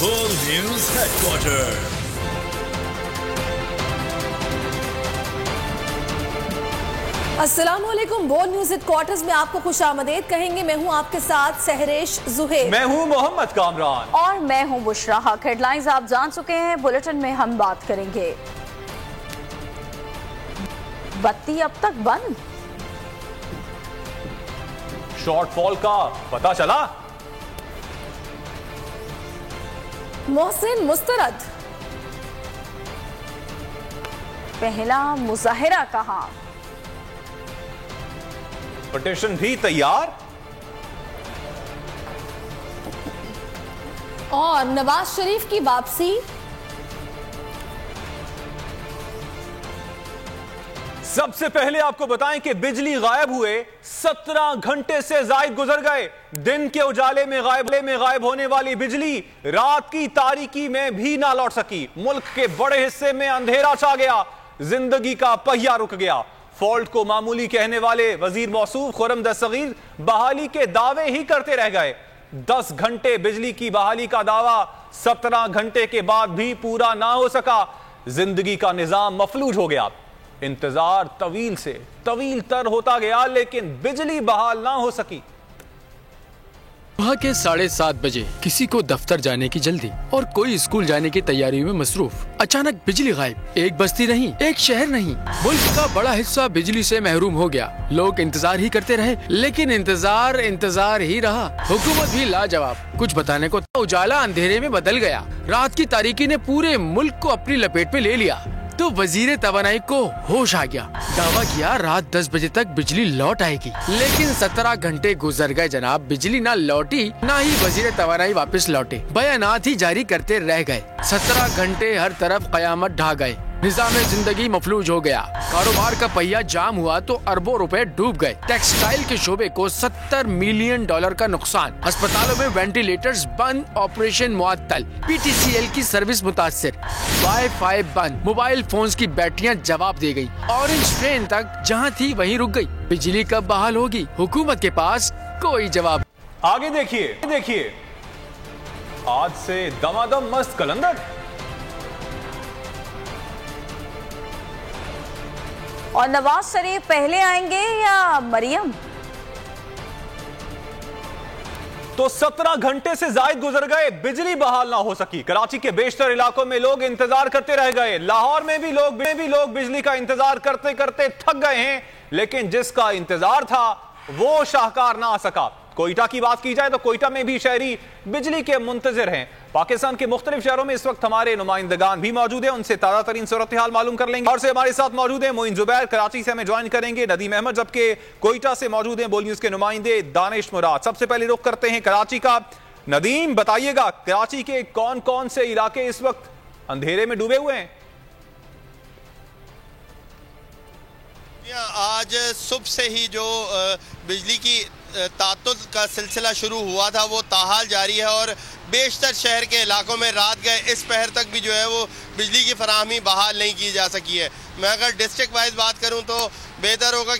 बोल news headquarter. अस्सलामुअलैकुम। बोल न्यूज हेडक्वार्टर्स में आपको खुशामदीद कहेंगे। मैं हूं आपके साथ सहरेश जुहेर। मैं हूं मोहम्मद कामरान और मैं हूं बुशरा हक। हेडलाइंस आप जान चुके हैं, बुलेटिन में हम बात करेंगे। बत्ती अब तक बंद, शॉर्टफॉल का पता चला, मोहसिन मुस्तरद, पहला मुजाहिरा कहां, पिटीशन भी तैयार, और नवाज शरीफ की वापसी। सबसे पहले आपको बताएं कि बिजली गायब हुए 17 घंटे से जायद गुजर गए। दिन के उजाले में गायब होने वाली बिजली रात की तारीकी में भी ना लौट सकी। मुल्क के बड़े हिस्से में अंधेरा छा गया, जिंदगी का पहिया रुक गया। फॉल्ट को मामूली कहने वाले वजीर मौसूफ खुर्रम दस्तगीर बहाली के दावे ही करते रह गए। 10 घंटे बिजली की बहाली का दावा 17 घंटे के बाद भी पूरा ना हो सका। जिंदगी का निजाम मफलूज हो गया। इंतजार तवील तर होता गया, लेकिन बिजली बहाल ना हो सकी। वहाँ के 7:30 बजे किसी को दफ्तर जाने की जल्दी और कोई स्कूल जाने की तैयारियों में मसरूफ। अचानक बिजली गायब। एक बस्ती नहीं, एक शहर नहीं, मुल्क का बड़ा हिस्सा बिजली से महरूम हो गया। लोग इंतजार ही करते रहे, लेकिन इंतजार ही रहा। हुकूमत भी लाजवाब, कुछ बताने को। उजाला अंधेरे में बदल गया। रात की तारीकी ने पूरे मुल्क को अपनी लपेट में ले लिया तो वजीर तवानाई को होश आ गया। दावा किया रात 10 बजे तक बिजली लौट आएगी, लेकिन 17 घंटे गुजर गए जनाब। बिजली ना लौटी, ना ही वजीर तवानाई वापस लौटे। बयानात ही जारी करते रह गए। 17 घंटे हर तरफ कयामत ढा गए। निजाम जिंदगी मफलूज हो गया। कारोबार का पहिया जाम हुआ तो अरबों रुपए डूब गए। टेक्सटाइल के शोबे को $70 मिलियन का नुकसान। अस्पतालों में वेंटिलेटर्स बंद, ऑपरेशन मुअत्तल। PTCL की सर्विस मुतासिर, वाईफाई बंद, मोबाइल फोन्स की बैटरियां जवाब दे गई। ऑरेंज ट्रेन तक जहां थी वहीं रुक गई। बिजली कब बहाल होगी? हुकूमत के पास कोई जवाब। आगे देखिए आज से दमादम मस्त कलंदर। और नवाज शरीफ पहले आएंगे या मरियम? तो 17 घंटे से जायद गुजर गए, बिजली बहाल ना हो सकी। कराची के बेशतर इलाकों में लोग इंतजार करते रह गए। लाहौर में भी लोग बिजली का इंतजार करते करते थक गए हैं, लेकिन जिसका इंतजार था वो शाहकार ना आ सका। कोयटा की बात की जाए तो कोयटा में भी शहरी बिजली के मुंतजिर हैं। पाकिस्तान के मुख्तलिफ शहरों में इस वक्त हमारे नुमाइंदगान भी मौजूद हैं, उनसे ताज़ा तरीन सूरत हाल मालूम कर लेंगे। और से हमारे साथ मौजूद हैं मोइन जुबैर, कराची से हमें ज्वाइन करेंगे नदीम अहमद, जबकि कोयटा से मौजूद हैं बोल न्यूज के नुमाइंदे दानिश मुराद। सबसे पहले रुख करते हैं कराची का। नदीम, बताइएगा कराची के कौन कौन से इलाके इस वक्त अंधेरे में डूबे हुए हैं? आज सुबह से ही जो बिजली की तातुल का सिलसिला शुरू हुआ था वो ताहाल जारी है और बेशतर शहर के इलाकों में रात गए इस पहर तक भी जो है वो बिजली की फराहमी बहाल नहीं की जा सकी है। मैं अगर डिस्ट्रिक्ट वाइज बात करूं तो बेहतर होगा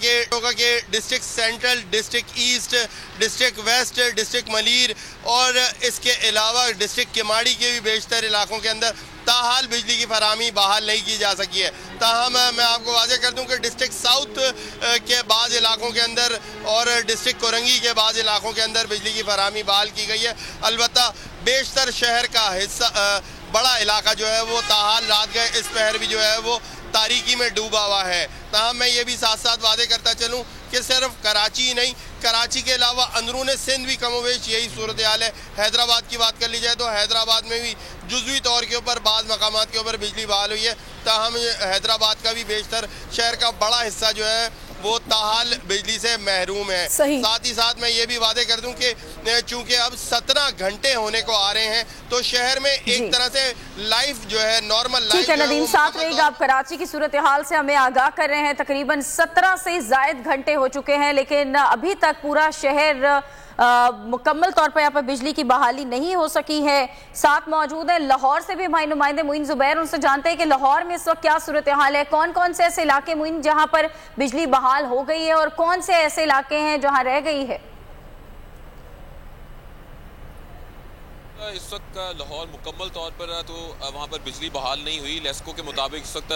कि district central, district east, district west, district Malir और इसके अलावा डिस्ट्रिक्ट किमाड़ी के भी बेशतर इलाकों के अंदर ताहाल बिजली की फराहमी बहाल नहीं की जा सकी है। ताहम मैं आपको वाज़ेह कर दूं कि डिस्ट्रिक्ट साउथ के बाज़ इलाकों के अंदर और डिस्ट्रिक्ट कोरंगी के बाज़ इलाकों के अंदर बिजली की फराहमी बहाल की गई है। अलबत्ता बेशतर शहर का हिस्सा, बड़ा इलाका जो है वो ताहाल रात गए इस पहर भी जो है वो तारीकी में डूबा हुआ है। ताहम मैं ये भी साथ साथ वादे करता चलूँ कि सिर्फ कराची ही नहीं, कराची के अलावा अंदरून सिंध भी कमोवेश यही सूरत हाल है। हैदराबाद की बात कर ली जाए तो हैदराबाद में भी जुज़वी तौर के ऊपर बाज़ मकामात के ऊपर बिजली बहाल हुई है। ताहम हैदराबाद का भी बेशतर शहर का बड़ा हिस्सा जो है वो ताहाल बिजली से महरूम है। साथ ही साथ मैं ये भी वादे कर दूं कि चूंकि अब 17 घंटे होने को आ रहे हैं तो शहर में एक तरह से लाइफ जो है नॉर्मल लाइफ। ठीक है नदीम, साथ रहिएगा। आप कराची की सूरत हाल से हमें आगाह कर रहे हैं। तकरीबन 17 से जायद घंटे हो चुके हैं, लेकिन अभी तक पूरा शहर मुकम्मल तौर पर यहाँ पर बिजली की बहाली नहीं हो सकी है। साथ मौजूद है लाहौर से भी हमारे नुमाइंदे मोइन जुबैर, उनसे जानते हैं कि लाहौर में इस वक्त क्या सूरत हाल है, कौन कौन से ऐसे इलाके मोइन जहाँ पर बिजली बहाल हो गई है और कौन से ऐसे इलाके हैं जहाँ रह गई है। इस वक्त लाहौर मुकम्मल तौर पर तो वहाँ पर बिजली बहाल नहीं हुई। लेस्को के मुताबिक इस वक्त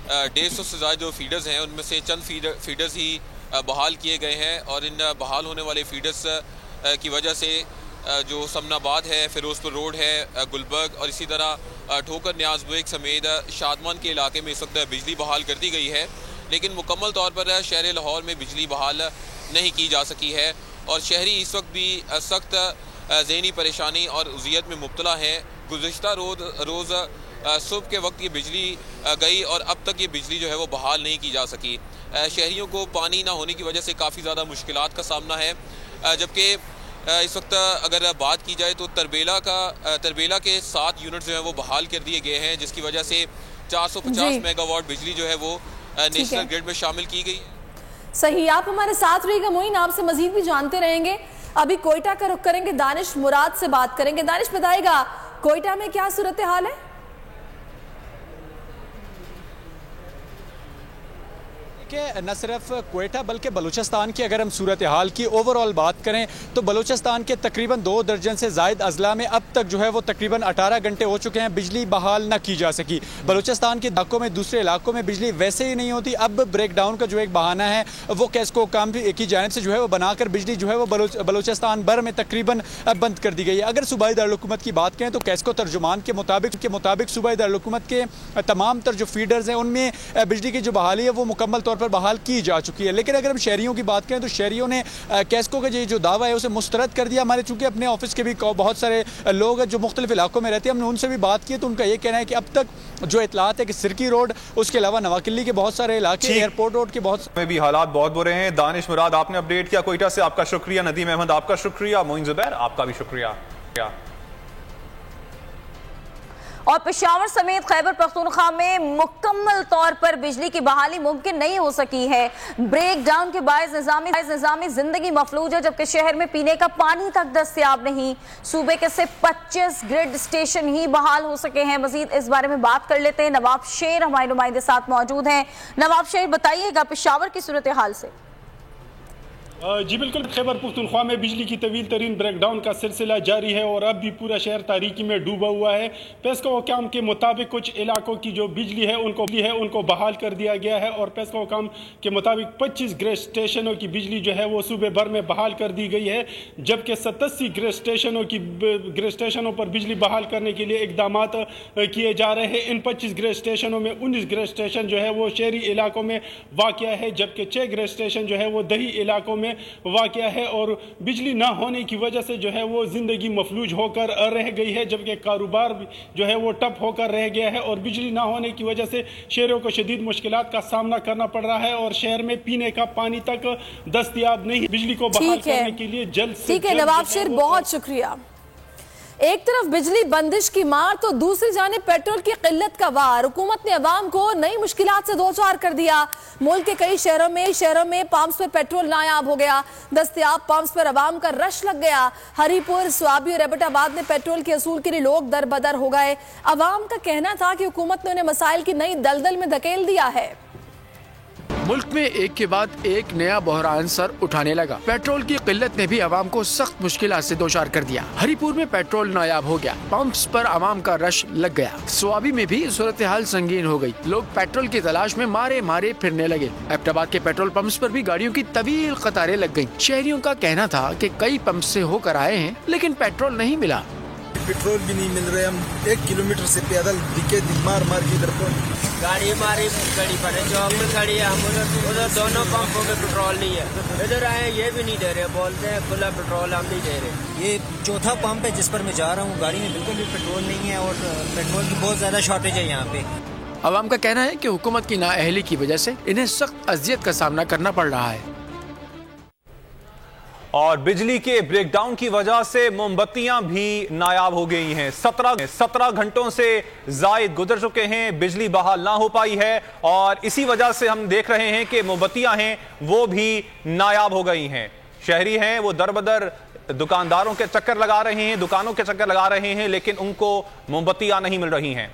150 से ज़्यादा जो फीडर्स हैं उनमें से चंद फीडर्स ही बहाल किए गए हैं और इन बहाल होने वाले फीडर्स की वजह से जो समनाबाद है, फिरोजपुर रोड है, गुलबर्ग और इसी तरह ठोकर न्याज बुएक समेत शादमान के इलाके में इस वक्त बिजली बहाल कर दी गई है। लेकिन मुकम्मल तौर पर शहर लाहौर में बिजली बहाल नहीं की जा सकी है और शहरी इस वक्त भी सख्त ज़हनी परेशानी और उज़ियत में मुब्तला हैं। गुज़िश्ता रोज़ सुबह के वक्त ये बिजली गई और अब तक ये बिजली जो है वो बहाल नहीं की जा सकी। शहरियों को पानी ना होने की वजह से काफ़ी ज़्यादा मुश्किलात का सामना है। जबकि इस वक्त अगर बात की जाए तो तरबेला के 7 यूनिट जो है वो बहाल कर दिए गए हैं, जिसकी वजह से 450 मेगावाट बिजली जो है वो नेशनल ग्रिड में शामिल की गई है। सही, आप हमारे साथ रहिएगा मोइन, आपसे मजीद भी जानते रहेंगे। अभी कोयटा का रुख करेंगे, दानिश मुराद से बात करेंगे। दानिश, बताएगा कोयटा में क्या सूरत हाल है? न सिर्फ कोयटा बल्कि बलूचिस्तान की अगर हम सूरत हाल की ओवरऑल बात करें तो बलूचिस्तान के तकरीबन 2 दर्जन से ज़ायद अजला में अब तक जो है वो तकरीबन 18 घंटे हो चुके हैं, बिजली बहाल न की जा सकी। बलूचिस्तान के इलाकों में, दूसरे इलाकों में बिजली वैसे ही नहीं होती। अब ब्रेक डाउन का जो एक बहाना है वो कैस्को काम की जानिब से जो है वो बनाकर बिजली जो है वो बलूचिस्तान भर में तकरीबन बंद कर दी गई है। अगर सूबाई दारुल-हुकूमत की बात करें तो कैस्को तर्जुमान के मुताबिक सूबाई दारुल-हुकूमत के तमाम तर जो फीडर्स हैं उनमें बिजली की जो बहाली है वो मुकम्मल तौर पर बहाल की जा चुकी है। लेकिन अगर हम शहरियों की बात करें तो शहरियों ने कैस्को का जो दावा है उसे मुस्तरद कर दिया। हमारे चूंकि अपने ऑफिस के भी बहुत सारे लोग जो मुख्तलिफ इलाकों में रहते हैं, हमने उनसे भी बात की तो उनका ये कहना है कि अब तक जो इतलात है कि सिरकी रोड, उसके अलावा नवाकिल्ली के बहुत सारे इलाके, एयरपोर्ट रोड के बहुत में भी हालात बहुत बुरे हैं। दानिश मुराद, आपने अपडेट किया कोयटा से, आपका शुक्रिया। नदीम अहमद, आपका शुक्रिया। मोइन जुबैर, आपका भी शुक्रिया। और पेशावर समेत खैबर पख्तूनख्वा में मुकम्मल तौर पर बिजली की बहाली मुमकिन नहीं हो सकी है। ब्रेक डाउन के बायस निज़ामी जिंदगी मफलूज है, जबकि शहर में पीने का पानी तक दस्तयाब नहीं। सूबे के सिर्फ 25 ग्रिड स्टेशन ही बहाल हो सके हैं। मजीद इस बारे में बात कर लेते हैं। नवाब शेर हमारे नुमाइंदे साथ मौजूद हैं। नवाब शेर, बताइएगा पेशावर की सूरत हाल से। जी बिल्कुल, खैबर पख्तूनख्वा में बिजली की तवील तरीन ब्रेकडाउन का सिलसिला जारी है और अब भी पूरा शहर तारीकी में डूबा हुआ है। पेस्को हुकाम के मुताबिक कुछ इलाकों की जो बिजली है उनको बहाल कर दिया गया है और पेस्को हुकाम के मुताबिक 25 ग्रेड स्टेशनों की बिजली जो है वो सूबे भर में बहाल कर दी गई है, जबकि 87 ग्रेड स्टेशनों पर बिजली बहाल करने के लिए इकदाम किए जा रहे हैं। इन 25 ग्रेड स्टेशनों में 19 ग्रेड स्टेशन जो है वो शहरी इलाकों में वाक़या है, जबकि 6 ग्रेड स्टेशन जो है वो दही इलाकों में वाक़या है और बिजली ना होने की वजह से जो है वो ज़िंदगी मफलूज होकर रह गई है, जबकि कारोबार जो है वो ठप होकर रह गया है और बिजली ना होने की वजह से शहरों को शदीद मुश्किलात का सामना करना पड़ रहा है और शहर में पीने का पानी तक दस्तयाब नहीं। बिजली को बहाल करने के लिए जल्द से जल्द। नवाब शेर, बहुत शुक्रिया। एक तरफ बिजली बंदिश की मार तो दूसरी जानिब पेट्रोल की किल्लत का वार। हुकूमत ने अवाम को नई मुश्किलात से दो चार कर दिया। मुल्क के कई शहरों में पंप्स पर पेट्रोल नायाब हो गया। दस्तयाब पंप्स पर अवाम का रश लग गया। हरीपुर, स्वाबी और एबटाबाद में पेट्रोल के असूल के लिए लोग दर बदर हो गए। अवाम का कहना था कि हुकूमत ने उन्हें मसाइल की नई दलदल में धकेल दिया है। मुल्क में एक के बाद एक नया बहरान सर उठाने लगा। पेट्रोल की किल्लत ने भी आवाम को सख्त मुश्किलात से दोचार कर दिया। हरीपुर में पेट्रोल नायाब हो गया, पंप्स पर आवाम का रश लग गया। स्वाबी में भी सूरत हाल संगीन हो गई। लोग पेट्रोल की तलाश में मारे मारे फिरने लगे। एबटाबाद के पेट्रोल पंप्स पर भी गाड़ियों की तवील कतारें लग गयी। शहरियों का कहना था कि कई पंप से होकर आए हैं लेकिन पेट्रोल नहीं मिला। पेट्रोल भी नहीं मिल रहे, हम 1 किलोमीटर से पैदल दिखे मार के इधर गाड़ी हमारी खड़ी पड़े, जो हम खड़ी है, हम उधर दोनों पंपों में पेट्रोल नहीं है। इधर आए ये भी नहीं दे रहे, बोलते हैं खुला पेट्रोल हम नहीं दे रहे। ये चौथा पंप है जिस पर मैं जा रहा हूँ, गाड़ी में बिल्कुल भी पेट्रोल नहीं है और पेट्रोल की बहुत ज्यादा शॉर्टेज है यहाँ पे। आवाम का कहना है कि हुकूमत की नाअहली की वजह से इन्हें सख्त अजियत का सामना करना पड़ रहा है और बिजली के ब्रेकडाउन की वजह से मोमबत्तियां भी नायाब हो गई हैं। 17 घंटों से जायद गुजर चुके हैं, बिजली बहाल ना हो पाई है और इसी वजह से हम देख रहे हैं कि मोमबत्तियां हैं वो भी नायाब हो गई हैं। शहरी हैं वो दर बदर दुकानदारों के चक्कर लगा रहे हैं, दुकानों के चक्कर लगा रहे हैं, लेकिन उनको मोमबत्तियां नहीं मिल रही हैं।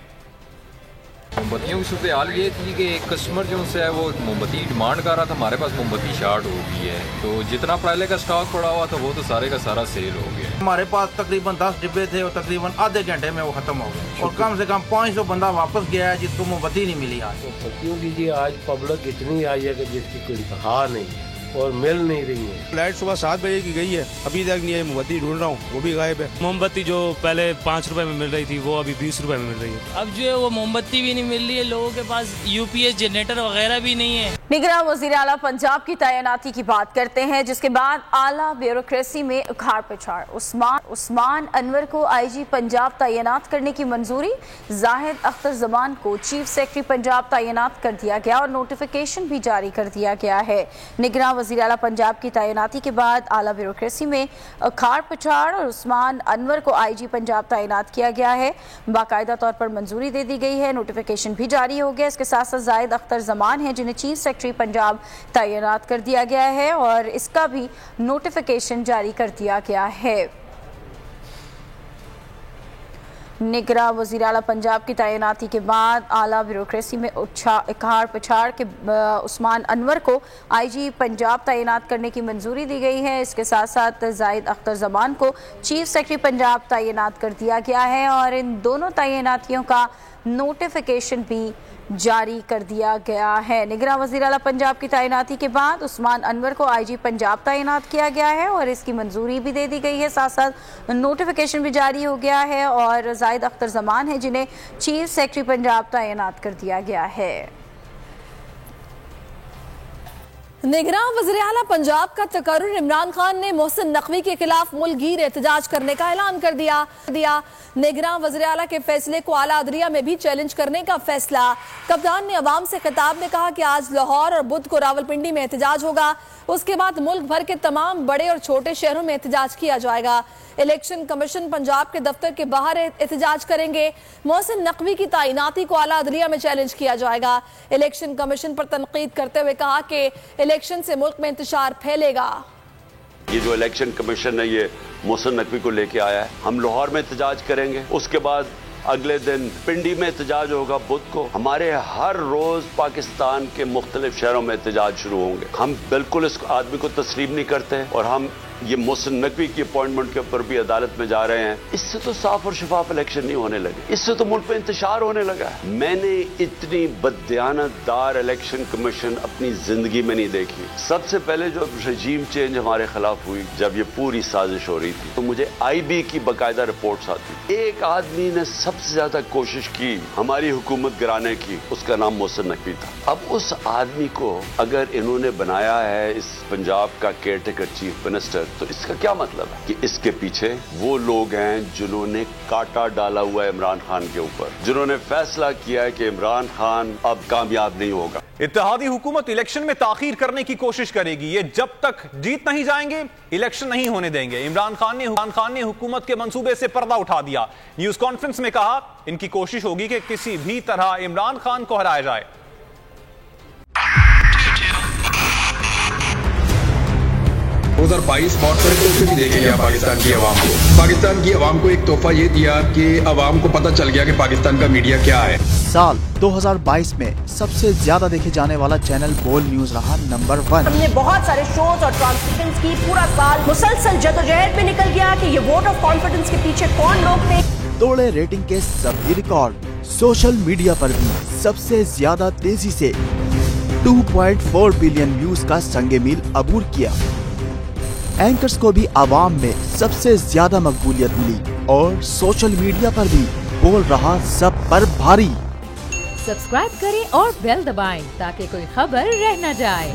मोमबत्तियों की सूरत हाल ये थी कि एक कस्टमर जो है वो मोमबत्ती डिमांड कर रहा था, हमारे पास मोमबत्ती शॉर्ट हो गई है, तो जितना पहले का स्टॉक पड़ा हुआ था वो तो सारे का सारा सेल हो गया। हमारे पास तकरीबन 10 डिब्बे थे और तकरीबन आधे घंटे में वो खत्म हो गए और कम से कम 500 बंदा वापस गया है जिसको मोमबत्ती नहीं मिली। आज मोमबत्तियों की जी आज पब्लिक इतनी आई है कि जिसकी कोई इंतहा नहीं है और मिल नहीं रही है। लाइट सुबह 7 बजे की गई है, अभी तक नहीं है। मोमबत्ती ढूंढ रहा हूँ, वो भी गायब है। मोमबत्ती जो पहले 5 रुपए में मिल रही थी वो अभी 20 रुपए में मिल रही है। अब जो है वो मोमबत्ती भी नहीं मिल रही है, लोगों के पास यूपीएस जनरेटर वगैरह भी नहीं है। निगरान वज़ीर आला पंजाब की तैनाती की बात करते हैं, जिसके बाद आला ब्यूरोक्रेसी में उखाड़ पिछाड़। उस्मान अनवर को आईजी पंजाब तैनात करने की मंजूरी, जाहिद अख्तर जमान को चीफ सेक्रेटरी पंजाब तैनात कर दिया गया और नोटिफिकेशन भी जारी कर दिया गया है। निगरान वज़ीर आला पंजाब की तैनाती के बाद आला ब्यूरोक्रेसी में उखाड़ पिछाड़ और उस्मान अनवर को आईजी पंजाब तैनात किया गया है। बाकायदा तौर पर मंजूरी दे दी गई है, नोटिफिकेशन भी जारी हो गया। इसके साथ साथ जाहिद अख्तर जमान है जिन्हें चीफ सेक्रेटरी पंजाब तैनात कर दिया गया है और इसका भी नोटिफिकेशन जारी कर दिया गया है। निगरान वज़ीर आला पंजाब की तैनाती के बाद आला ब्यूरोक्रेसी में उखाड़ पिछाड़ के उस्मान अनवर को आईजी पंजाब तैनात करने की मंजूरी दी गई है। इसके साथ साथ जाहिद अख्तर जमान को चीफ सेक्रेटरी पंजाब तैनात कर दिया गया है और इन दोनों तैनातियों का नोटिफिकेशन भी जारी कर दिया गया है। निगरान वज़ीर आला पंजाब की तैनाती के बाद उस्मान अनवर को आईजी पंजाब तैनात किया गया है और इसकी मंजूरी भी दे दी गई है, साथ साथ नोटिफिकेशन भी जारी हो गया है और जाहिद अख्तर जमान है जिन्हें चीफ सेक्रेटरी पंजाब तैनात कर दिया गया है। निगरान वज़ीर आला पंजाब का तकर्रुर इमरान खान ने मोहसिन नकवी के खिलाफ मुल्कगीर एहतजाज करने का ऐलान कर दिया। निगरान वज़ीर आला के फैसले को आला अदलिया में भी चैलेंज करने का फैसला। कप्तान ने अवाम से खिताब में कहा कि आज लाहौर और बुध को रावलपिंडी में एहतजाज होगा, उसके बाद मुल्क भर के तमाम बड़े और छोटे शहरों में एहतजाज किया जाएगा। इलेक्शन कमीशन पंजाब के दफ्तर के बाहर एहतजाज करेंगे। मोहसिन नकवी की तैनाती को आला अदलिया में चैलेंज किया जाएगा। इलेक्शन कमीशन पर तनकीद करते हुए कहा कि इलेक्शन से मुल्क में इंतशार फैलेगा। ये जो इलेक्शन कमीशन है ये मोहसिन नकवी को लेके आया है। हम लाहौर में एहतजाज करेंगे, उसके बाद अगले दिन पिंडी में एहतजाज होगा, बुध को। हमारे हर रोज पाकिस्तान के मुख्तलिफ शहरों में एहतजाज शुरू होंगे। हम बिल्कुल इस आदमी को तस्लीम नहीं करते और हम ये मोहसिन नकवी की अपॉइंटमेंट के ऊपर भी अदालत में जा रहे हैं। इससे तो साफ और शफाफ इलेक्शन नहीं होने लगे, इससे तो मुल्क में इंतशार होने लगा है। मैंने इतनी बददियानतदार इलेक्शन कमीशन अपनी जिंदगी में नहीं देखी। सबसे पहले जो रजीम चेंज हमारे खिलाफ हुई, जब ये पूरी साजिश हो रही थी, तो मुझे IB की बाकायदा रिपोर्ट्स आती। एक आदमी ने सबसे ज्यादा कोशिश की हमारी हुकूमत गिराने की, उसका नाम मोहसिन नकवी था। अब उस आदमी को अगर इन्होंने बनाया है इस पंजाब का केयरटेकर चीफ मिनिस्टर, तो इसका क्या मतलब है कि इसके पीछे वो लोग हैं जिन्होंने कांटा डाला हुआ है इमरान खान के ऊपर, जिन्होंने फैसला किया है कि इमरान खान अब कामयाब नहीं होगा। इत्तेहादी हुकूमत इलेक्शन में ताखीर करने की कोशिश करेगी। ये जब तक जीत नहीं जाएंगे इलेक्शन नहीं होने देंगे। इमरान खान ने हुकूमत के मंसूबे से पर्दा उठा दिया। न्यूज कॉन्फ्रेंस में कहा इनकी कोशिश होगी कि किसी भी तरह इमरान खान को हराया जाए। 2022 बहुत सारे तोहफे भी देके गया पाकिस्तान की आवाम को। पाकिस्तान की आवाम को एक तोहफा ये दिया कि आवाम को पता चल गया कि पाकिस्तान का मीडिया क्या है। साल 2022 में सबसे ज्यादा देखे जाने वाला चैनल बोल न्यूज रहा नंबर 1। हमने बहुत सारे शोज और ट्रांसमिशंस की, पूरा साल मुसलसल जदोजहद में निकल गया कि ये वोट ऑफ कॉन्फिडेंस के पीछे कौन लोग थे। तोड़े रेटिंग के सभी रिकॉर्ड। सोशल मीडिया पर भी सबसे ज्यादा तेजी से 2.4 बिलियन व्यूज का संगे मील अबूर किया। एंकर्स को भी आवाम में सबसे ज्यादा मकबूलियत मिली और सोशल मीडिया पर भी बोल रहा सब पर भारी। सब्सक्राइब करें और बेल दबाएं ताकि कोई खबर रह न जाए।